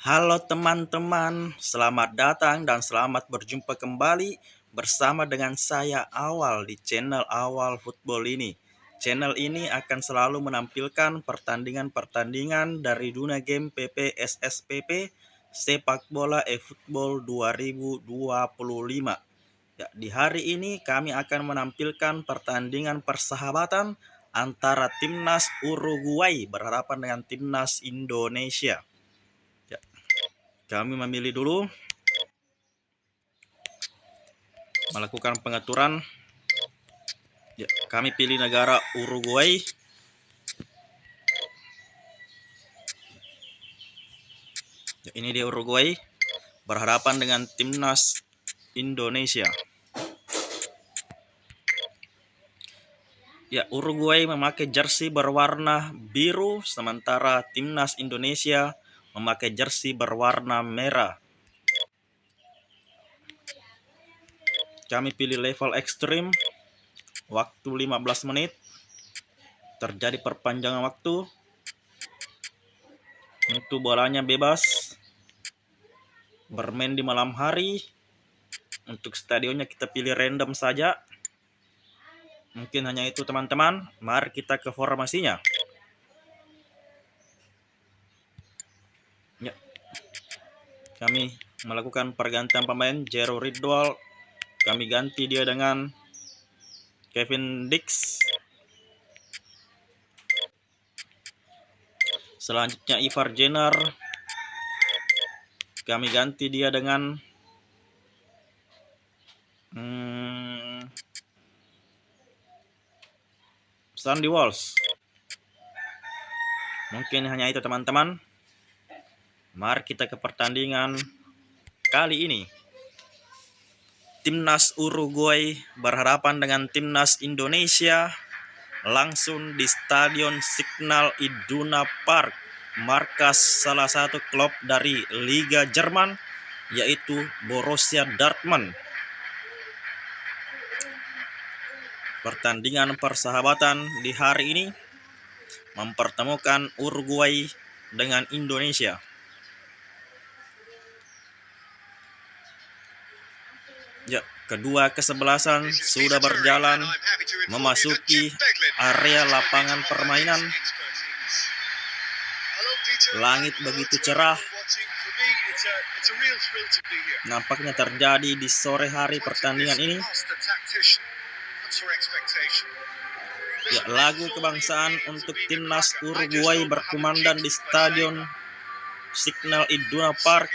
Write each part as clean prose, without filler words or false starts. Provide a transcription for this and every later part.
Halo teman-teman, selamat datang dan selamat berjumpa kembali bersama dengan saya Awal di channel Awal Football ini. Channel ini akan selalu menampilkan pertandingan-pertandingan dari dunia game PPSSPP Sepak Bola eFootball 2025. Ya, di hari ini kami akan menampilkan pertandingan persahabatan antara Timnas Uruguay berhadapan dengan Timnas Indonesia. Ya, kami memilih dulu melakukan pengaturan. Ya, kami pilih negara Uruguay. Ya, ini dia Uruguay berhadapan dengan Timnas Indonesia. Ya, Uruguay memakai jersey berwarna biru sementara Timnas Indonesia memakai jersey berwarna merah. Kami pilih level ekstrim, waktu 15 menit, terjadi perpanjangan waktu, untuk bolanya bebas, bermain di malam hari. Untuk stadionnya kita pilih random saja. Mungkin hanya itu teman-teman. Mari kita ke formasinya. Ya, kami melakukan pergantian pemain. Jero Ridwal kami ganti dia dengan Kevin Dix. Selanjutnya Ivar Jenner kami ganti dia dengan Sandy Walsh. Mungkin hanya itu teman-teman. Mari kita ke pertandingan kali ini. Timnas Uruguay berhadapan dengan Timnas Indonesia langsung di Stadion Signal Iduna Park, markas salah satu klub dari Liga Jerman, yaitu Borussia Dortmund. Pertandingan persahabatan di hari ini mempertemukan Uruguay dengan Indonesia. Ya, kedua kesebelasan sudah berjalan memasuki area lapangan permainan. Langit begitu cerah. Nampaknya terjadi di sore hari pertandingan ini. Ya, lagu kebangsaan untuk Timnas Uruguay berkumandang di Stadion Signal Iduna Park.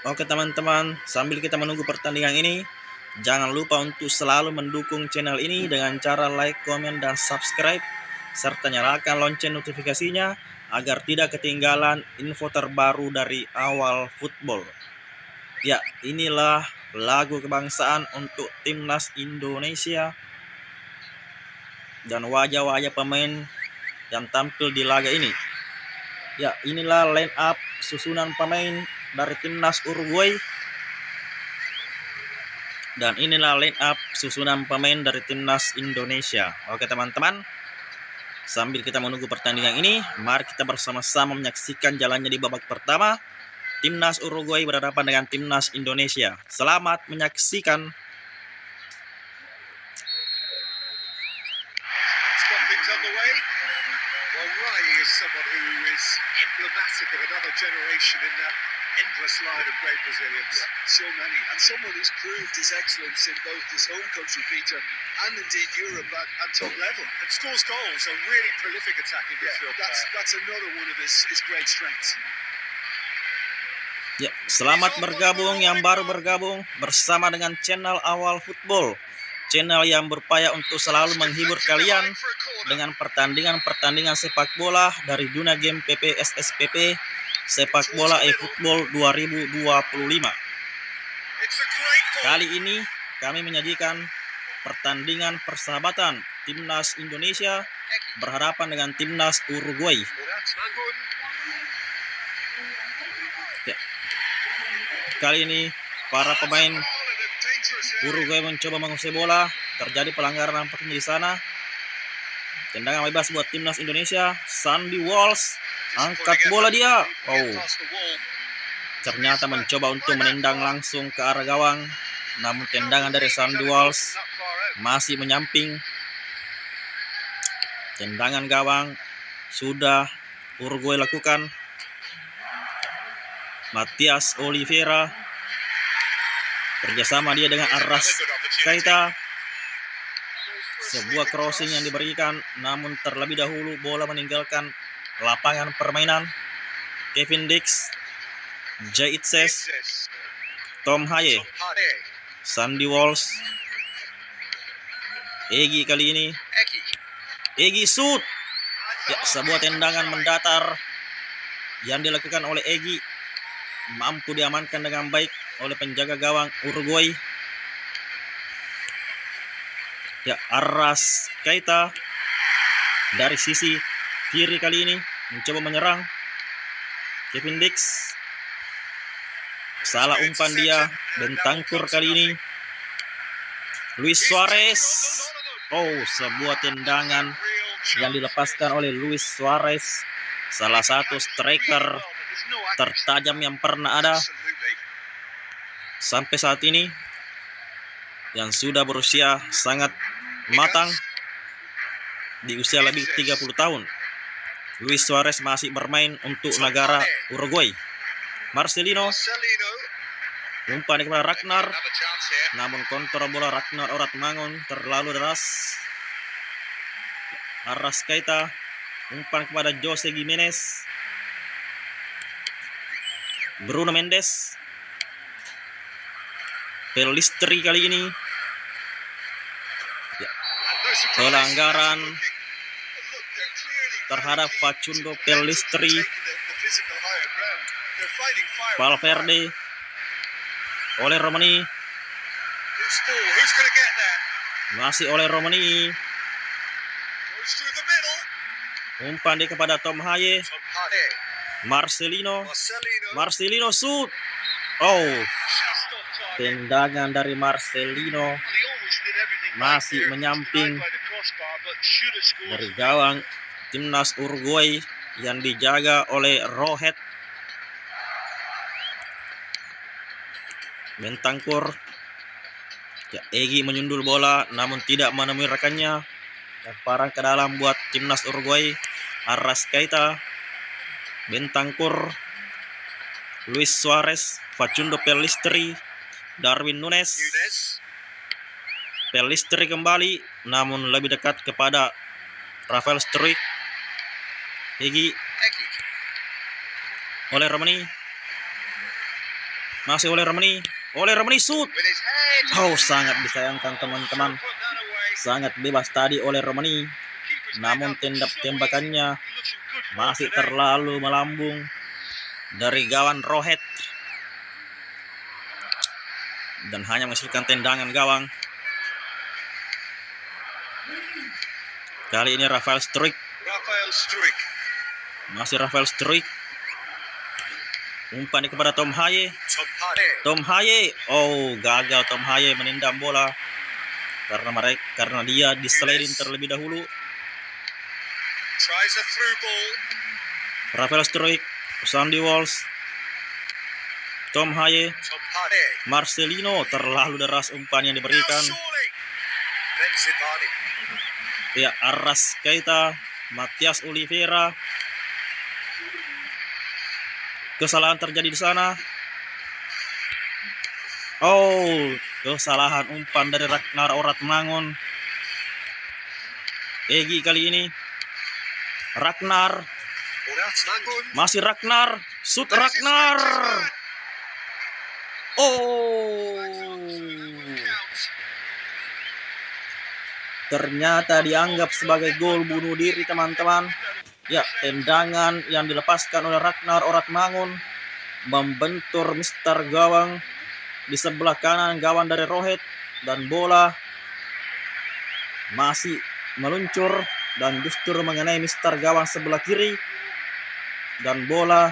Oke teman-teman, sambil kita menunggu pertandingan ini, jangan lupa untuk selalu mendukung channel ini dengan cara like, komen, dan subscribe, serta nyalakan lonceng notifikasinya agar tidak ketinggalan info terbaru dari Awal Football. Ya, inilah lagu kebangsaan untuk Timnas Indonesia dan wajah-wajah pemain yang tampil di laga ini. Ya, inilah line up susunan pemain dari Timnas Uruguay. Dan inilah line up susunan pemain dari Timnas Indonesia. Oke teman-teman, sambil kita menunggu pertandingan ini, mari kita bersama-sama menyaksikan jalannya di babak pertama. Timnas Uruguay berhadapan dengan Timnas Indonesia. Selamat menyaksikan. Endless line of great Brazilians. So many. And someone who's proved his excellence in both his home country, Peter, and indeed Europe at top level. And scores goals, a really prolific attacking midfield. That's another one of his great strengths. Ya, selamat bergabung yang baru bergabung bersama dengan channel Awal Football. Channel yang berupaya untuk selalu menghibur kalian dengan pertandingan-pertandingan sepak bola dari dunia game PPSSPP Sepak Bola eFootball 2025. Kali ini kami menyajikan pertandingan persahabatan Timnas Indonesia berhadapan dengan Timnas Uruguay. Ya, Kali ini para pemain Uruguay mencoba menguasai bola. Terjadi pelanggaran nampaknya di sana. Tendangan bebas buat timnas Indonesia. Sandy Walsh angkat bola dia. Oh, ternyata mencoba untuk menendang langsung ke arah gawang. Namun tendangan dari Sandy Walsh masih menyamping. Tendangan gawang sudah Uruguay lakukan. Matias Oliveira kerjasama dia dengan Arras Keita. Sebuah crossing yang diberikan, namun terlebih dahulu bola meninggalkan lapangan permainan. Kevin Dix, Jay Itzes, Tom Haye, Sandy Walsh, Egy kali ini. Egy shoot. Ya, sebuah tendangan mendatar yang dilakukan oleh Egy mampu diamankan dengan baik oleh penjaga gawang Uruguay. Ya, Arras Keita dari sisi kiri kali ini mencoba menyerang. Kevin Dix salah umpan dia. Bentangkur kali ini. Luis Suarez. Oh, sebuah tendangan yang dilepaskan oleh Luis Suarez, salah satu striker tertajam yang pernah ada sampai saat ini, yang sudah berusia sangat matang di usia lebih 30 tahun. Luis Suarez masih bermain untuk negara Uruguay. Marcelino umpan kepada Ragnar, namun kontrol bola Ragnar Oratmangun terlalu deras. Arras Keita umpan kepada Jose Gimenez. Bruno Mendes. Pelistri kali ini. Ya. Pelanggaran terhadap Facundo Pelistri. Valverde oleh Romani. Masih oleh Romani. Umpan dia kepada Tom Haye. Marcelino shoot. Oh, tendangan dari Marcelino masih menyamping dari gawang timnas Uruguay yang dijaga oleh Rohet. Bentangkur. Ya, Egy menyundul bola namun tidak menemui rekannya. Lemparan ke dalam buat timnas Uruguay. Arras Keita, Bentangkur, Luis Suarez, Facundo Pelistri, Darwin Nunes. Pelistri kembali, namun lebih dekat kepada Rafael Struijk. Egy oleh Romani. Masih oleh Romani. Oleh Romani shoot. Oh, sangat disayangkan teman-teman. Sangat bebas tadi oleh Romani. Namun tembakannya masih terlalu melambung dari gawang Rohet dan hanya menghasilkan tendangan gawang. Kali ini Rafael Struijk. Masih Rafael Struijk. Umpan kepada Tom Haye. Tom Haye. Oh, gagal Tom Haye menendang bola karena dia disliding terlebih dahulu. Rafael Struijk, Sandy Walsh, Tom Haye, Marcelino, terlalu deras umpan yang diberikan. Ya, Arras Keita, Matias Oliveira. Kesalahan terjadi di sana. Oh, kesalahan umpan dari Ragnar Oratmangun. Egy kali ini. Ragnar. Masih Ragnar. Shoot Ragnar. Oh. Ternyata dianggap sebagai gol bunuh diri, teman-teman. Ya, tendangan yang dilepaskan oleh Ragnar Oratmangun membentur mister gawang di sebelah kanan gawang dari Rohet, dan bola masih meluncur dan justru mengenai mister gawang sebelah kiri, dan bola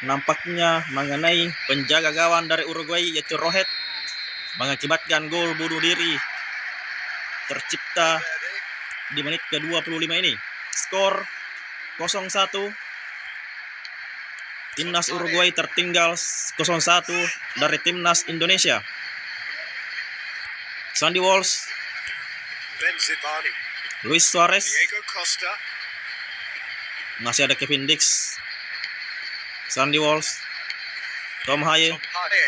nampaknya mengenai penjaga gawang dari Uruguay yaitu Rohet, mengakibatkan gol bunuh diri tercipta di menit ke-25 ini. Skor 0-1. Timnas Uruguay tertinggal 0-1 dari Timnas Indonesia. Sandy Walsh, Benzibani, Luis Suarez, Diego Costa, masih ada Kevin Dix, Sandy Walsh, Tom Haye, Tom Haye,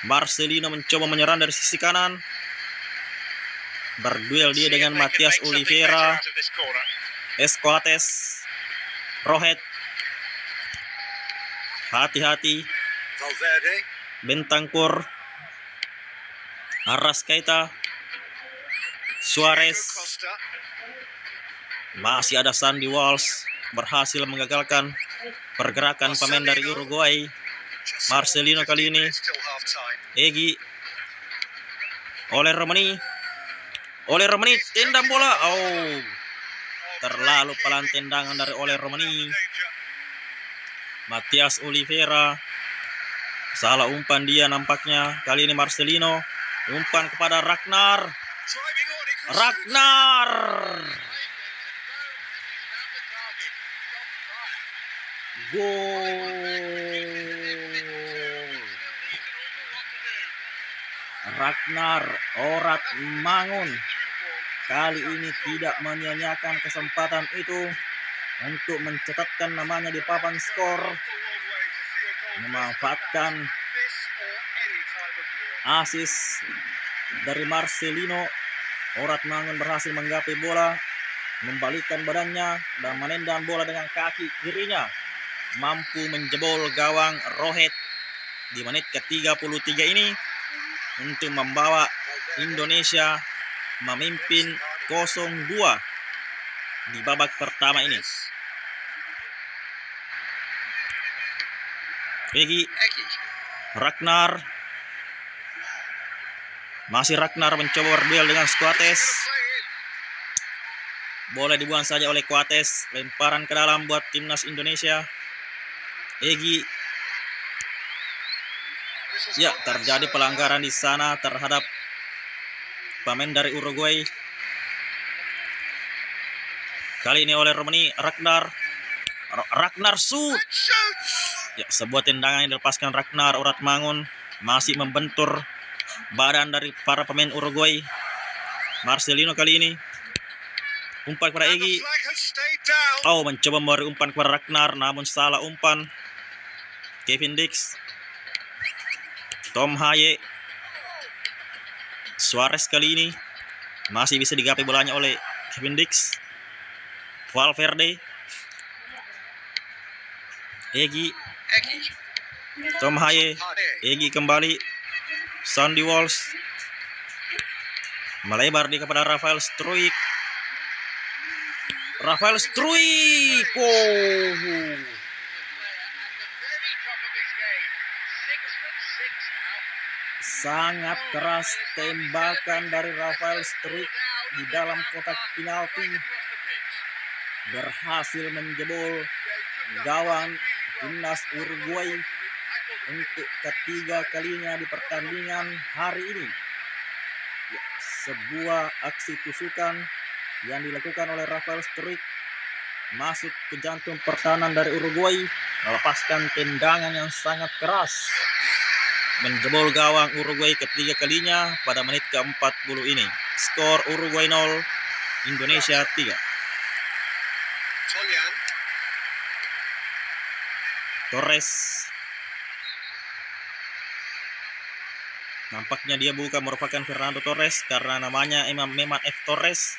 Marcelino mencoba menyerang dari sisi kanan. Berduel dia dengan Matias Oliveira, Escoates, Rohet. Hati-hati, Valverde, Bentancur, Arrascaeta, Suarez. Diego Costa, Masih ada Sandy Walsh, berhasil menggagalkan pergerakan pemain dari Uruguay. just Marcelino kali 15 ini, minutes till half time. Egi, oleh Romani, tendang bola. Oh, terlalu pelan tendangan dari oleh Romani. Matias Oliveira, salah umpan dia nampaknya. Kali ini Marcelino, umpan kepada Ragnar. Driving on, he could shoot. Ragnar, gol. Ragnar Orat Mangun kali ini tidak menyia-nyiakan kesempatan itu untuk mencatatkan namanya di papan skor, memanfaatkan asis dari Marcelino. Orat Mangun berhasil menggapai bola, membalikkan badannya dan menendang bola dengan kaki kirinya, mampu menjebol gawang Rohet di menit ke-33 ini untuk membawa Indonesia memimpin 0-2 di babak pertama ini. Egi, Ragnar, masih Ragnar mencoba berduel dengan Squates. Bola dibuang saja oleh Coates, lemparan ke dalam buat timnas Indonesia. Egi, ya, terjadi pelanggaran di sana terhadap pemain dari Uruguay. Kali ini oleh Romani, Ragnar shoot. Ya, sebuah tendangan yang dilepaskan Ragnar Orat Mangun, masih membentur badan dari para pemain Uruguay. Marcelino kali ini umpan kepada Egi. Oh, mencoba memberi umpan kepada Ragnar, namun salah umpan. Kevin Dix, Tom Haye, Suarez kali ini masih bisa digapai bolanya oleh Kevin Dix. Valverde, Egi, Tom Haye, Egi kembali, Sandy Walsh, melebar di kepada Rafael Struijk. Oh, sangat keras tembakan dari Rafael Struijk di dalam kotak penalti, berhasil menjebol gawang timnas Uruguay untuk ketiga kalinya di pertandingan hari ini. Ya, sebuah aksi tusukan yang dilakukan oleh Rafael Struijk masuk ke jantung pertahanan dari Uruguay, melepaskan tendangan yang sangat keras, menjebol gawang Uruguay ketiga kalinya pada menit ke-40 ini. Skor Uruguay 0, Indonesia 3. Torres, nampaknya dia bukan merupakan Fernando Torres karena namanya memang F Torres,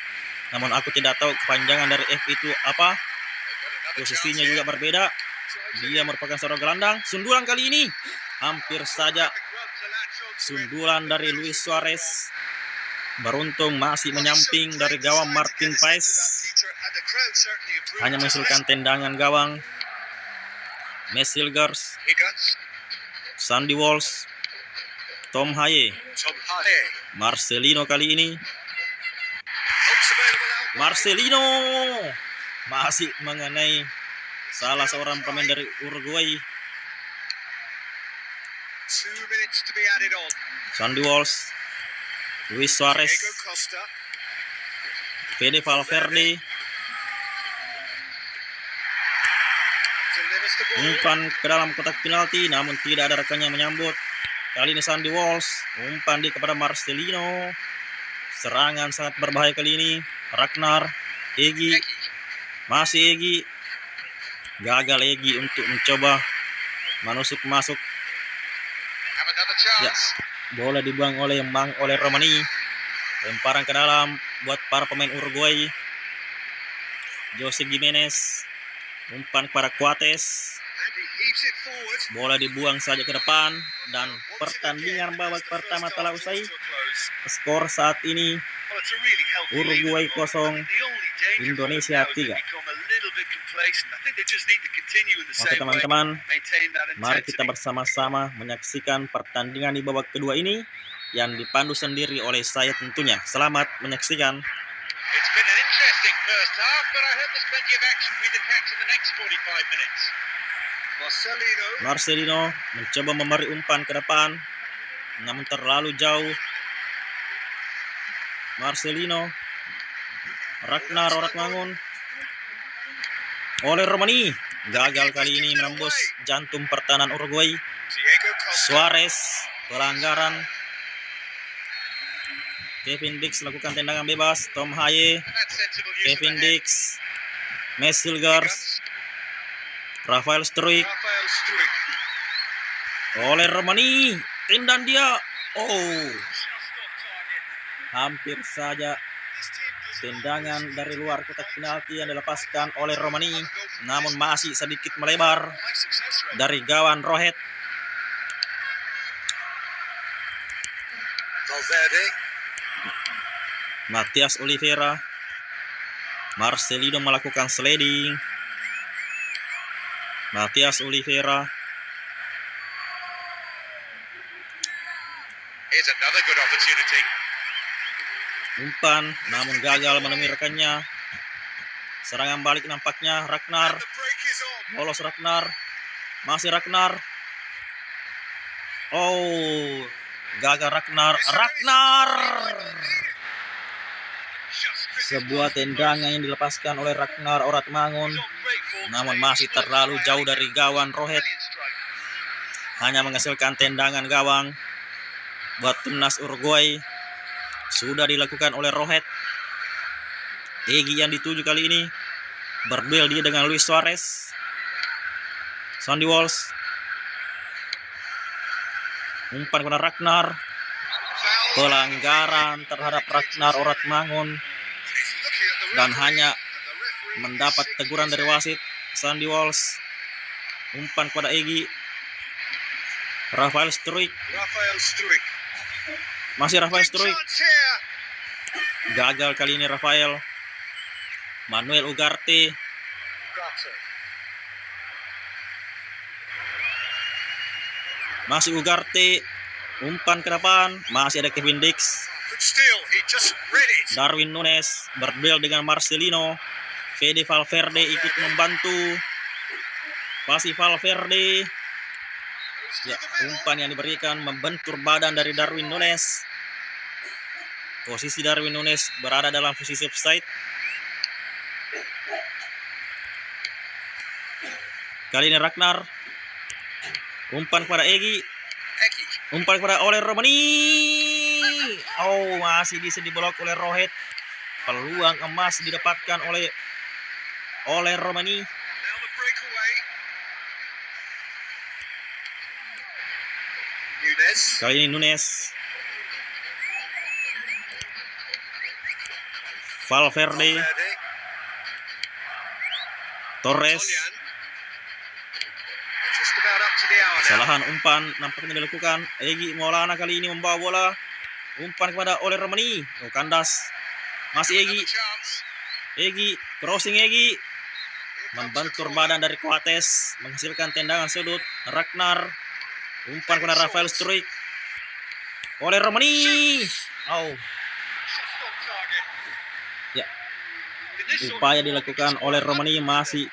namun aku tidak tahu kepanjangan dari F itu apa. Posisinya juga berbeda. Dia merupakan seorang gelandang. Sundulan kali ini hampir saja sundulan dari Luis Suarez. Beruntung masih menyamping dari gawang Martin Paes, hanya menghasilkan tendangan gawang. Mesilgers, Sandy Walsh, Tom Haye, Marcelino kali ini. Marcelino masih mengenai salah seorang pemain dari Uruguay. 2 minutes to be added on. Sandy Walsh, Luis Suarez, Diego Costa. Fede Valverde, Delivers the ball. umpan ke dalam kotak penalti, namun tidak ada rekannya menyambut. Kali ini Sandy Walsh, umpan di kepada Marcelino. Serangan sangat berbahaya kali ini. Ragnar, Egi, masih Egi. Gagal Egi untuk mencoba masuk. Have another Ya, chance. bola dibuang oleh Romani. Lemparan ke dalam buat para pemain Uruguay. Jose Gimenez, umpan kepada Coates. And he heaves it forward. Bola dibuang saja ke depan dan Once pertandingan again, babak as the first pertama half telah draws usai. to a close. Skor saat ini Well, it's a really healthy lead Uruguay at the moment. 0, I think the only danger Indonesia for them now is 3. they become a little bit complacent. I think they just need to continue in the Oke same way, teman-teman, maintain that mari kita intensity. bersama-sama menyaksikan pertandingan di babak kedua ini yang dipandu sendiri oleh saya tentunya. Selamat menyaksikan. It's been an interesting first half, but I hope there's plenty of action we can catch in the next 45 minutes. Marcelino mencoba memberi umpan ke depan, namun terlalu jauh. Marcelino, Ragnar Oratmangun, oleh Romani, gagal kali ini menembus jantung pertahanan Uruguay. Diego Costa. Suarez, pelanggaran. Kevin Dix lakukan tendangan bebas. Tom Haye, And that's sensible use of Kevin the head. Dix, Mes Hilgers, Rafael Struijk, Rafael Struijk. oleh Romani, tendang dia. Oh, Just off target. hampir saja This team does tendangan dari luar kotak penalti yang dilepaskan oleh Romani, namun masih sedikit melebar high success rate. dari gawang Rohet. Valverde. Matias Oliveira, Marcelino melakukan sliding. Matias Oliveira, Here's another good opportunity. umpan namun gagal menemui rekannya. Serangan balik nampaknya Ragnar, The break is on. lolos Ragnar, masih Ragnar. Oh, gagal Ragnar. Just misses Sebuah the tendangan yang dilepaskan oleh Ragnar Oratmangun, post. On great form namun today. masih terlalu jauh dari gawang Rohet. Brilliant strike. Hanya menghasilkan tendangan gawang buat timnas Uruguay. Sudah dilakukan oleh Rohet. Egi yang dituju kali ini berduel dia dengan Luis Suarez. Sandy Walsh, umpan kepada Ragnar. Foul. Pelanggaran terhadap Ragnar Oratmangun He's looking at the dan referee, hanya and the referee mendapat is shaking teguran his dari head. wasit. Sandy Walsh, umpan kepada Egi. Rafael Struijk, Rafael Struijk. masih Rafael Big Struijk. chance here. Gagal kali ini Rafael. Manuel Ugarte, Gato. masih Ugarte. Umpan ke depan, masih ada Kevin Dix. Good steal. He just read it. Darwin Nunes berduel dengan Marcelino. Fede Valverde ikut membantu. Pasi Valverde. Goes to Ya, the middle. umpan yang diberikan membentur badan dari Darwin Nunes. Posisi Darwin Nunes berada dalam posisi offside. Kali ini Ragnar. Umpan kepada Egi. Eki. Umpan kepada oleh Romani. Oh, masih bisa diblok oleh Rohet. Peluang emas didapatkan oleh Romani. Now the breakaway. Nunes. Kali ini Nunes. Valverde, Valverde. Torres. Toljan. Just about up to the hour now. Kesalahan umpan nampaknya dilakukan. Egi Maulana kali ini membawa bola. Umpan kepada oleh Romani. Oh, kandas. Masih Egi. Another chance. Egi, crossing Egi. Here comes the Membentur corner. badan dari Coates. Menghasilkan tendangan sudut. Ragnar. Umpan kepada Rafael Struijk. Oleh Romani. Oh, Just on target. ya. In this sort of Upaya form, dilakukan it's oleh quite Romani masih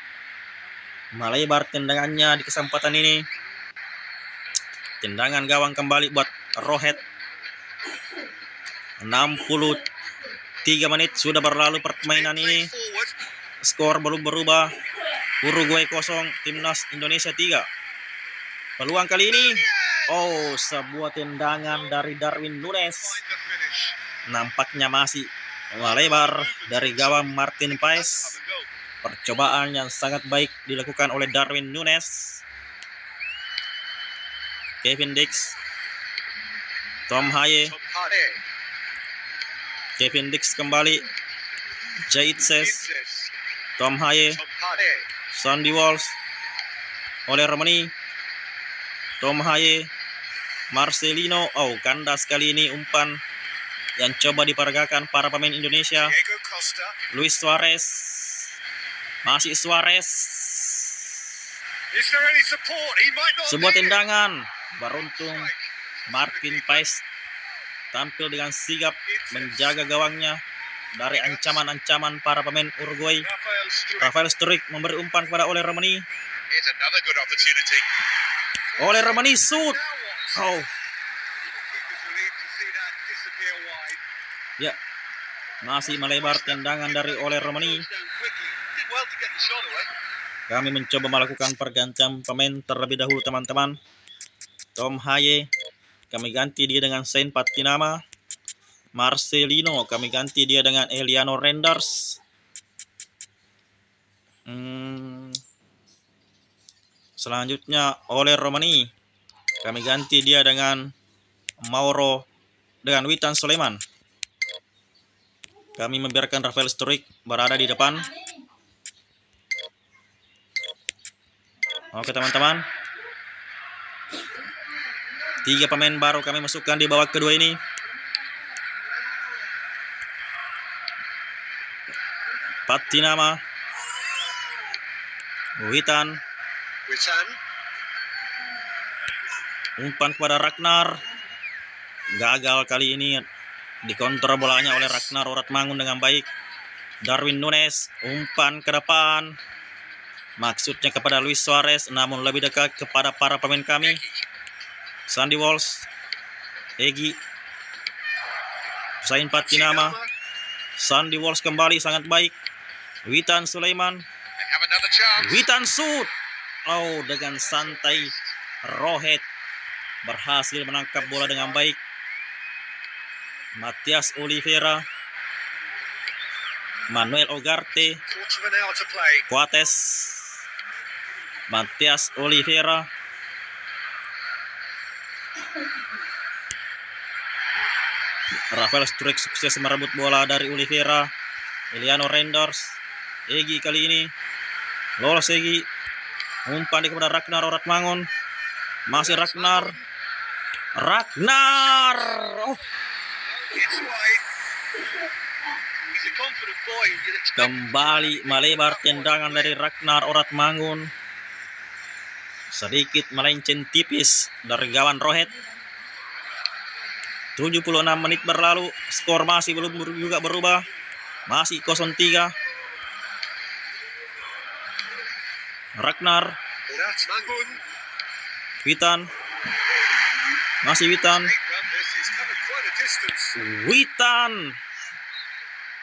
melebar tendangannya di kesempatan ini. Tendangan gawang kembali buat Rohet. 63 menit sudah berlalu permainan ini. Skor belum berubah. Uruguay 0, Timnas Indonesia 3. Peluang kali ini. Oh, sebuah tendangan dari Darwin Nunes. Nampaknya masih melebar dari gawang Martin Paes. Percobaan yang sangat baik dilakukan oleh Darwin Nunes. Kevin Dix, Tom Haye, Kevin Dix kembali, Jaitses, Tom Haye, Sandy Walsh, oleh Romani, Tom Haye, Marcelino. Oh, kandas kali ini umpan yang coba diperagakan para pemain Indonesia. Luis Suarez, masih Suarez. Sebuah tendangan, beruntung Martin Paes tampil dengan sigap menjaga gawangnya dari ancaman-ancaman para pemain Uruguay. Rafael Sturridge memberi umpan kepada Ole Romani. Ole Romani shoot. Oh. Ya, masih melebar tendangan dari Ole Romani. Kami mencoba melakukan pergantian pemain terlebih dahulu, teman-teman. Tom Haye kami ganti dia dengan Saint Patinama. Marcelino kami ganti dia dengan Eliano Renders. Selanjutnya Ole Romani kami ganti dia dengan Mauro dengan Witan Sulaiman. Kami membiarkan Rafael Sturridge berada di depan. Oke, teman-teman. 3 pemain baru kami masukkan di babak kedua ini. Patinama, Witan, umpan kepada Ragnar. Gagal kali ini, dikontrol bolanya oleh Ragnar Oratmangun dengan baik. Darwin Nunes, umpan ke depan. Maksudnya kepada Luis Suarez, namun lebih dekat kepada para pemain kami. Sandy Walsh, Egi, Saint Patinama, Sandy Walsh kembali sangat baik. Witan Sulaiman, Witan shoot. Oh, dengan santai Rohet berhasil menangkap bola dengan baik. Matias Oliveira, Manuel Ugarte, Coates, Matias Oliveira, Rafael Sturridge sukses merebut bola dari Oliveira. Eliano Renders, Egi kali ini lolos. Egi umpan kepada Ragnar Oratmangun. Masih Ragnar. Oh. Kembali melebar tendangan dari Ragnar Oratmangun. Sedikit melenceng tipis dari gawang Rohet. 76 menit berlalu, skor masih belum juga berubah. Masih 0-3. Ragnar, Witan, masih Witan.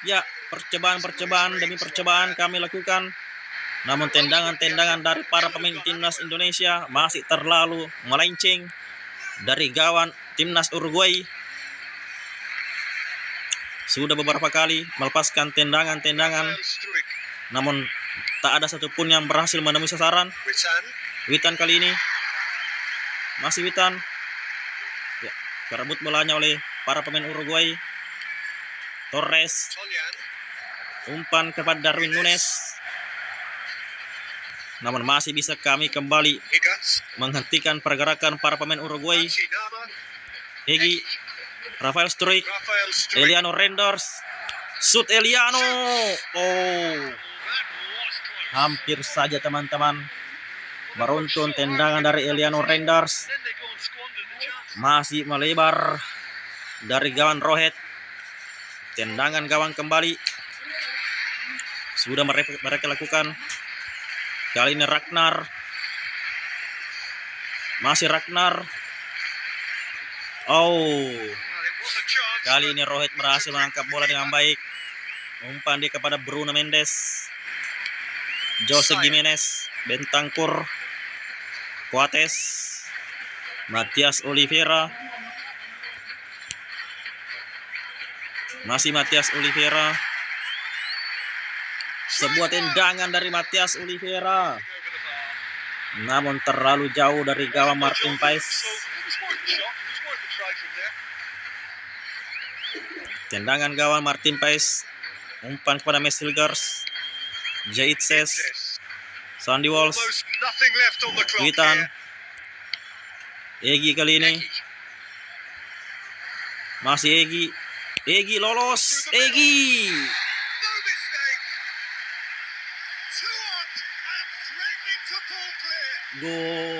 Ya, percobaan demi percobaan kami lakukan. Namun tendangan-tendangan dari para pemain Timnas Indonesia masih terlalu melenceng dari gawang Timnas Uruguay. Sudah beberapa kali melepaskan tendangan-tendangan, namun tak ada satupun yang berhasil menemui sasaran. Witan kali ini, masih Witan. Ya, kerebut bolanya oleh para pemain Uruguay. Torres, umpan kepada Darwin Nunes, namun masih bisa kami kembali menghentikan pergerakan para pemain Uruguay. Egi, Rafael Sturridge, Eliano Renders, shoot Eliano. Oh, hampir saja, teman-teman. Beruntun tendangan dari Eliano Renders. Masih melebar dari gawang Rohet. Tendangan gawang kembali. Sudah mereka lakukan. Kali ini Ragnar. Masih Ragnar. Oh, Well, it was a chance, kali but ini Rohit berhasil menangkap bola dengan baik. Umpan dia kepada Bruno Mendes, Jose Gimenez, Bentancur, Coates, Matias Oliveira, masih Matias Oliveira. Sebuah tendangan dari Matias Oliveira, over the bar. namun terlalu jauh dari gawang Martin Paes. So it was worth the shot. It was worth the try from there. Tendangan gawang Martin Paes. Umpan kepada Mesilgers, Jaitses, Yes. Sandy Walsh, Almost nothing left on the clock Witan, here. Egi kali ini. Egi. Masih Egi lolos. Egi. No mistake. 2 up and threatening to pull clear. Gol.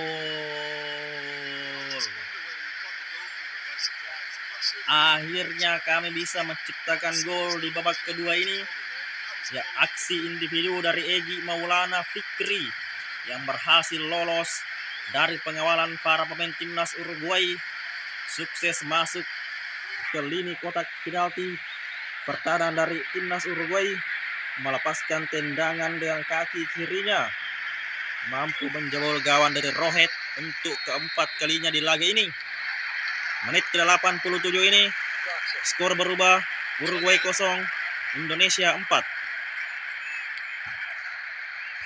Just wonder whether he caught the goalkeeper by surprise. I'm not sure. Akhirnya kami bisa menciptakan gol di babak kedua ini. Ya, aksi individu dari Egy Maulana Fikri yang berhasil lolos dari pengawalan para pemain timnas Uruguay, sukses masuk ke lini kotak penalti. Pertahanan dari timnas Uruguay melepaskan tendangan dengan kaki kirinya, mampu menjebol gawang dari Rohit untuk keempat kalinya di laga ini. Menit ke-87 ini skor berubah, Uruguay 0, Indonesia 4.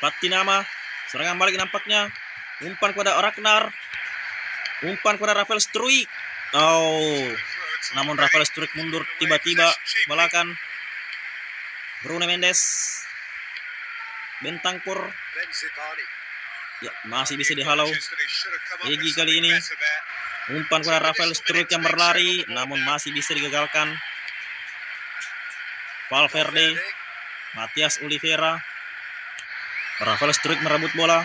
Patinama, serangan balik nampaknya. Umpan kepada Ragnar. Umpan kepada Rafael Struijk. Oh, namun Rafael Struijk mundur tiba-tiba belakang. Bruno Mendes. Bentancur. Benzibani. Ya, masih bisa dihalau. Egi kali ini. Umpan kepada Rafael Struijk yang berlari, namun masih bisa digagalkan. Valverde. Matias Oliveira. Rafael Struijk merebut bola.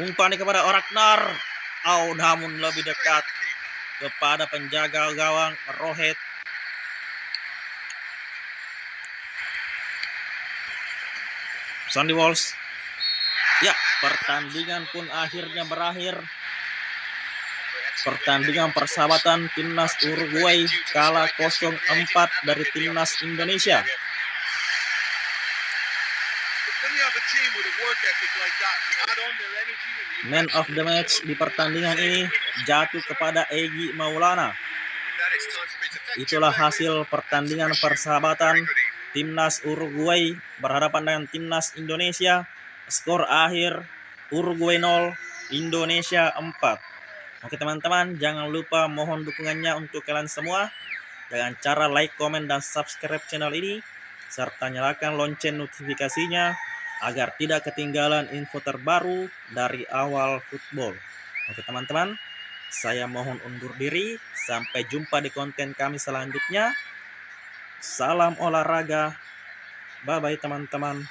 Umpan kepada Ragnar. Oh, namun lebih dekat kepada penjaga gawang Rohit. Sandy Walsh. Ya, pertandingan pun akhirnya berakhir. Pertandingan persahabatan timnas Uruguay kalah 0-4 dari timnas Indonesia. Man of the match di pertandingan ini jatuh kepada Egy Maulana. Itulah hasil pertandingan persahabatan timnas Uruguay berhadapan dengan timnas Indonesia. Skor akhir Uruguay 0, Indonesia 4. Oke teman-teman, jangan lupa mohon dukungannya untuk kalian semua dengan cara like, komen, dan subscribe channel ini, serta nyalakan lonceng notifikasinya agar tidak ketinggalan info terbaru dari awal football. Oke teman-teman, saya mohon undur diri. Sampai jumpa di konten kami selanjutnya. Salam olahraga. Bye-bye teman-teman.